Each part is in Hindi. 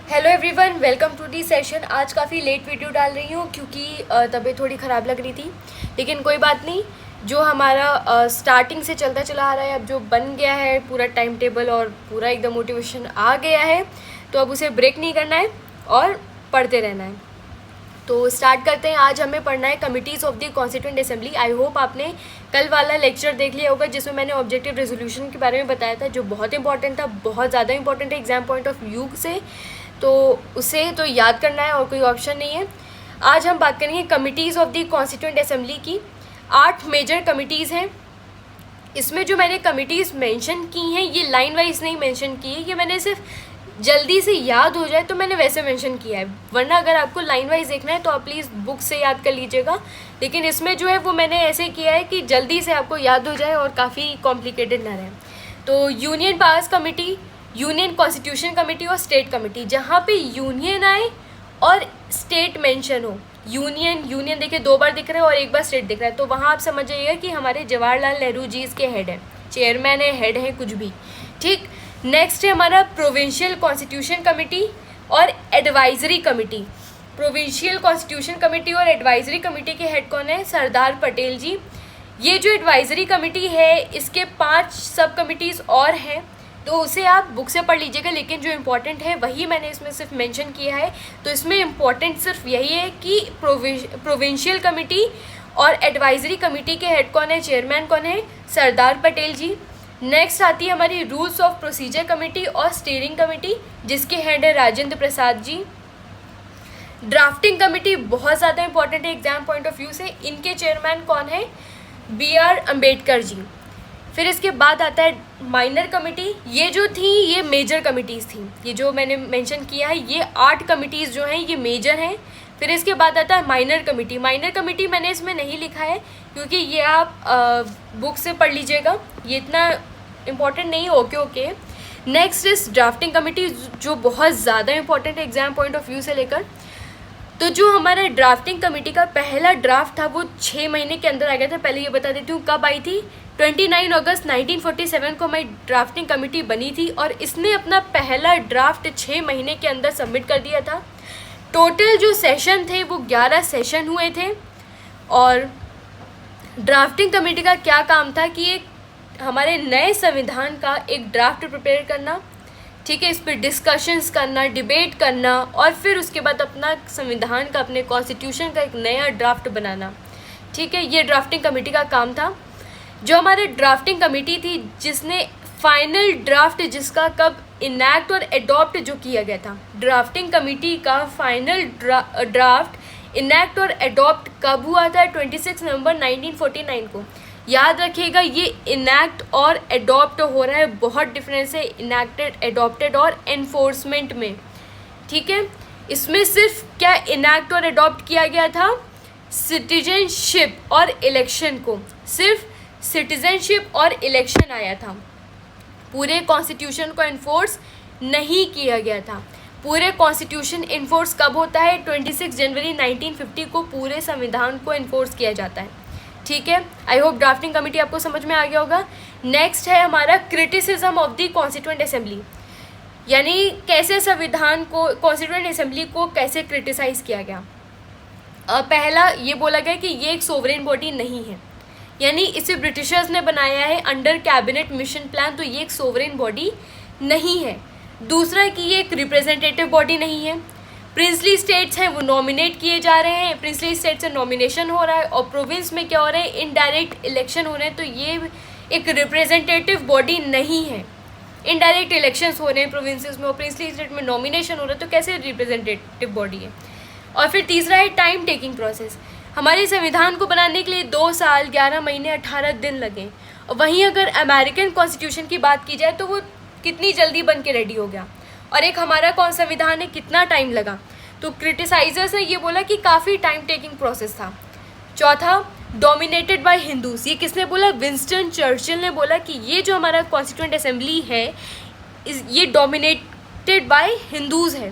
Hello everyone, welcome to the session. आज काफ़ी लेट वीडियो डाल रही हूँ क्योंकि तबीयत थोड़ी ख़राब लग रही थी, लेकिन कोई बात नहीं। जो हमारा स्टार्टिंग से चलता चला आ रहा है, अब जो बन गया है पूरा टाइम टेबल और पूरा एकदम मोटिवेशन आ गया है, तो अब उसे ब्रेक नहीं करना है और पढ़ते रहना है। तो स्टार्ट करते हैं। आज हमें पढ़ना है committees of the constituent assembly. I hope आपने कल वाला लेक्चर देख लिया होगा जिसमें मैंने ऑब्जेक्टिव रेजोल्यूशन के बारे में बताया था, जो बहुत इंपॉर्टेंट था, बहुत ज़्यादा इंपॉर्टेंट है एग्जाम पॉइंट ऑफ व्यू से। तो उसे तो याद करना है और कोई ऑप्शन नहीं है। आज हम बात करेंगे committees of the constituent assembly की। 8 मेजर कमिटीज़ हैं। इसमें जो मैंने कमिटीज़ मेंशन की हैं ये लाइन वाइज नहीं मेंशन की है, ये मैंने सिर्फ जल्दी से याद हो जाए तो मैंने वैसे मेंशन किया है, वरना अगर आपको लाइन वाइज देखना है तो आप प्लीज़ बुक से याद कर लीजिएगा। लेकिन इसमें जो है वो मैंने ऐसे किया है कि जल्दी से आपको याद हो जाए और काफ़ी कॉम्प्लिकेटेड ना रहे। तो union powers committee, union constitution committee और स्टेट कमेटी, जहाँ पे यूनियन आए और स्टेट मेंशन हो। यूनियन यूनियन देखिए 2 बार दिख रहा है और 1 बार स्टेट दिख रहा है, तो वहाँ आप समझ जाइएगा कि हमारे जवाहरलाल नेहरू जी इसके हेड हैं, चेयरमैन है, हेड है, कुछ भी। ठीक। नेक्स्ट है हमारा प्रोविंशियल कॉन्स्टिट्यूशन कमेटी और advisory committee. Provincial constitution committee और एडवाइजरी कमेटी के हेड कौन है? सरदार पटेल जी। ये जो एडवाइजरी कमेटी है इसके 5 सब कमिटीज़ और हैं, तो उसे आप बुक से पढ़ लीजिएगा, लेकिन जो इम्पोर्टेंट है वही मैंने इसमें सिर्फ मेंशन किया है। तो इसमें इम्पोर्टेंट सिर्फ यही है कि प्रोविंशियल कमेटी और एडवाइजरी कमेटी के हेड कौन है, चेयरमैन कौन है? सरदार पटेल जी। नेक्स्ट आती है हमारी रूल्स ऑफ प्रोसीजर कमेटी और स्टीयरिंग कमेटी, जिसके हेड है राजेंद्र प्रसाद जी। ड्राफ्टिंग कमेटी बहुत ज़्यादा इंपॉर्टेंट है एग्जाम पॉइंट ऑफ व्यू से, इनके चेयरमैन कौन है? BR अम्बेडकर जी। फिर इसके बाद आता है माइनर कमेटी। ये जो थी ये मेजर कमिटीज़ थी, ये जो मैंने मेंशन किया है ये 8 कमिटीज़ जो हैं ये मेजर हैं। फिर इसके बाद आता है माइनर कमेटी। माइनर कमेटी मैंने इसमें नहीं लिखा है क्योंकि ये आप बुक से पढ़ लीजिएगा, ये इतना इम्पॉर्टेंट नहीं है। ओके। नेक्स्ट इस ड्राफ्टिंग कमेटी, जो बहुत ज़्यादा इंपॉर्टेंट है एग्जाम पॉइंट ऑफ व्यू से लेकर। तो जो हमारा ड्राफ्टिंग कमेटी का पहला ड्राफ्ट था वो 6 महीने के अंदर आ गया था। पहले ये बता देती हूँ कब आई थी। 29 अगस्त 1947 को हमारी ड्राफ्टिंग कमेटी बनी थी और इसने अपना पहला ड्राफ्ट 6 महीने के अंदर सबमिट कर दिया था। टोटल जो सेशन थे वो 11 सेशन हुए थे। और ड्राफ्टिंग कमेटी का क्या काम था कि एक हमारे नए संविधान का एक ड्राफ्ट प्रिपेयर करना, ठीक है, इस पर डिस्कशंस करना, डिबेट करना और फिर उसके बाद अपना संविधान का, अपने कॉन्स्टिट्यूशन का एक नया ड्राफ्ट बनाना। ठीक है, ये ड्राफ्टिंग कमेटी का काम था। जो हमारे ड्राफ्टिंग कमेटी थी जिसने फाइनल ड्राफ्ट जिसका कब इनैक्ट और एडॉप्ट जो किया गया था, ड्राफ्टिंग कमेटी का फाइनल ड्राफ्ट इनैक्ट और एडॉप्ट कब हुआ था? 26 नवंबर 1949 को। याद रखिएगा ये इनैक्ट और एडॉप्ट हो रहा है, बहुत डिफरेंस है इनैक्टेड, एडॉप्टेड और एनफोर्समेंट में। ठीक है, इसमें सिर्फ क्या इनैक्ट और एडॉप्ट किया गया था? सिटीजनशिप और इलेक्शन को, सिर्फ सिटीजनशिप और इलेक्शन आया था, पूरे कॉन्स्टिट्यूशन को इन्फोर्स नहीं किया गया था। पूरे कॉन्स्टिट्यूशन इन्फोर्स कब होता है? 26 जनवरी 1950 को पूरे संविधान को इन्फोर्स किया जाता है। ठीक है, आई होप ड्राफ्टिंग कमेटी आपको समझ में आ गया होगा। नेक्स्ट है हमारा criticism of the constituent assembly, यानी कैसे संविधान को, कॉन्स्टिट्यूएंट असेंबली को कैसे क्रिटिसाइज किया गया। पहला ये बोला गया कि ये एक सोवरेन बॉडी नहीं है, यानी इसे ब्रिटिशर्स ने बनाया है अंडर कैबिनेट मिशन प्लान, तो ये एक सोवरेन बॉडी नहीं है। दूसरा कि ये एक रिप्रेजेंटेटिव बॉडी नहीं है। प्रिंसली स्टेट्स हैं वो नॉमिनेट किए जा रहे हैं, प्रिंसली स्टेट से नॉमिनेशन हो रहा है, और प्रोविंस में क्या हो रहा है? इनडायरेक्ट इलेक्शन हो रहे हैं, तो ये एक रिप्रेजेंटेटिव बॉडी नहीं है। इनडायरेक्ट इलेक्शंस हो रहे हैं प्रोविंसेस में और प्रिंसली स्टेट में नॉमिनेशन हो रहा है, तो कैसे रिप्रेजेंटेटिव बॉडी है। और फिर तीसरा है टाइम टेकिंग प्रोसेस। हमारे संविधान को बनाने के लिए 2 साल 11 महीने 18 दिन लगे, और वहीं अगर अमेरिकन कॉन्स्टिट्यूशन की बात की जाए तो वो कितनी जल्दी बन के रेडी हो गया, और एक हमारा कौन संविधान है कितना टाइम लगा। तो क्रिटिसाइजर्स ने ये बोला कि काफ़ी टाइम टेकिंग प्रोसेस था। चौथा, डोमिनेटेड बाय हिंदूज। ये किसने बोला? विंस्टन चर्चिल ने बोला कि ये जो हमारा कॉन्स्टिट्यूएंट असेंबली है ये डोमिनेटेड बाय हिंदूज है।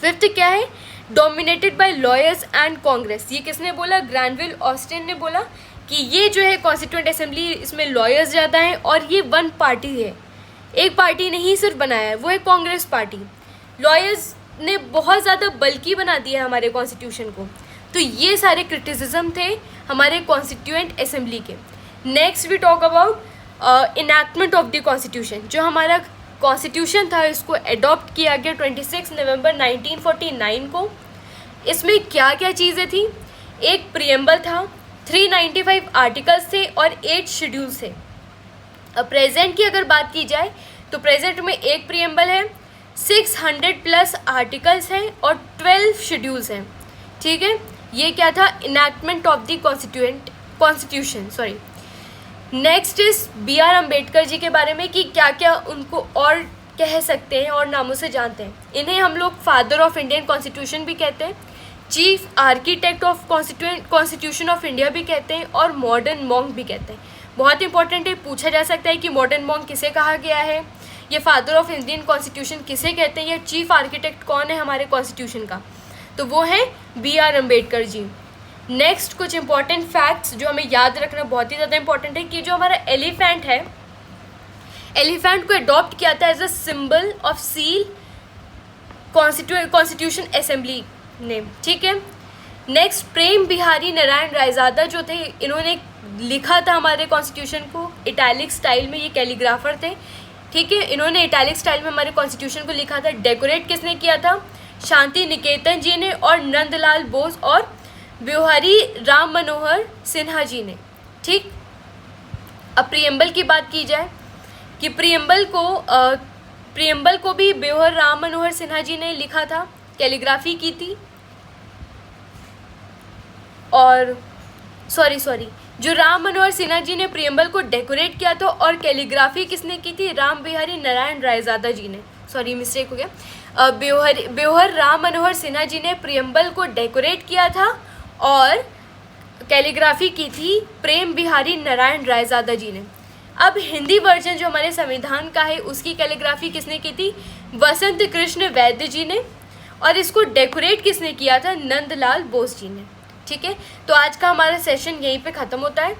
फिफ्थ क्या है? Dominated by lawyers and Congress. ये किसने बोला? ग्रैनविल ऑस्टिन ने बोला कि ये जो है कॉन्स्टिट्यूएंट असेंबली, इसमें लॉयर्स ज़्यादा हैं और ये वन पार्टी है, एक पार्टी नहीं सिर्फ बनाया है, वो है कांग्रेस पार्टी। लॉयर्स ने बहुत ज़्यादा बल्कि बना दिया है हमारे कॉन्स्टिट्यूशन को। तो ये सारे क्रिटिसिज्म थे हमारे कॉन्स्टिट्यूएंट असेंबली के। Next we talk about enactment of the constitution. जो हमारा कॉन्स्टिट्यूशन था इसको अडॉप्ट किया गया 26 नवंबर 1949 को। इसमें क्या क्या चीज़ें थी? एक प्रियम्बल था, 395 आर्टिकल्स थे और 8 शेड्यूल्स थे। अब प्रेजेंट की अगर बात की जाए तो प्रेजेंट में एक प्रियम्बल है, 600 प्लस आर्टिकल्स हैं और 12 शेड्यूल्स हैं। ठीक है, ये क्या था? Enactment of the constitution. Sorry. Next is B R Ambedkar ji के बारे में कि क्या क्या उनको और कह सकते हैं और नामों से जानते हैं। इन्हें हम लोग फादर ऑफ इंडियन कॉन्स्टिट्यूशन भी कहते हैं, chief architect of constitution of India भी कहते हैं और मॉडर्न मॉन्क भी कहते हैं। बहुत इंपॉर्टेंट है, पूछा जा सकता है कि मॉडर्न मॉन्क किसे कहा गया है, ये फादर ऑफ इंडियन कॉन्स्टिट्यूशन किसे कहते हैं, या चीफ आर्किटेक्ट कौन है हमारे कॉन्स्टिट्यूशन का? तो वो है B R Ambedkar ji. Next कुछ इंपॉर्टेंट फैक्ट्स जो हमें याद रखना बहुत ही ज़्यादा इंपॉर्टेंट है कि जो हमारा एलिफेंट है, एलिफेंट को अडॉप्ट किया था as a symbol of seal constitution assembly ने। ठीक है। नेक्स्ट प्रेम बिहारी नारायण रायजादा जो थे, इन्होंने लिखा था हमारे कॉन्स्टिट्यूशन को इटैलिक स्टाइल में। ये कैलीग्राफर थे। ठीक है, इन्होंने इटैलिक स्टाइल में हमारे कॉन्स्टिट्यूशन को लिखा था। डेकोरेट किसने किया था? शांति निकेतन जी ने और नंदलाल बोस और बिहारी राम मनोहर सिन्हा जी ने। ठीक। अब प्रियम्बल की बात की जाए कि प्रियम्बल को भी बिहारी राम मनोहर सिन्हा जी ने लिखा था, कैलीग्राफी की थी। और सॉरी जो राम मनोहर सिन्हा जी ने प्रियम्बल को डेकोरेट किया था और कैलीग्राफी किसने की थी? राम बिहारी नारायण रायजादा जी ने। सॉरी, मिस्टेक हो गया। बिहारी राम मनोहर सिन्हा जी ने प्रियम्बल को डेकोरेट किया था और कैलीग्राफी की थी प्रेम बिहारी नारायण रायजादा जी ने। अब हिंदी वर्जन जो हमारे संविधान का है उसकी कैलीग्राफी किसने की थी? वसंत कृष्ण वैद्य जी ने। और इसको डेकोरेट किसने किया था? नंदलाल बोस जी ने। ठीक है, तो आज का हमारा सेशन यहीं पे ख़त्म होता है।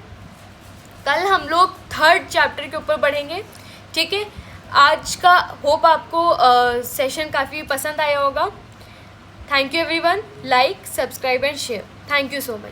कल हम लोग 3rd चैप्टर के ऊपर बढ़ेंगे। ठीक है, आज का होप आपको सेशन काफ़ी पसंद आया होगा। Thank you everyone. Like, subscribe and share. Thank you so much.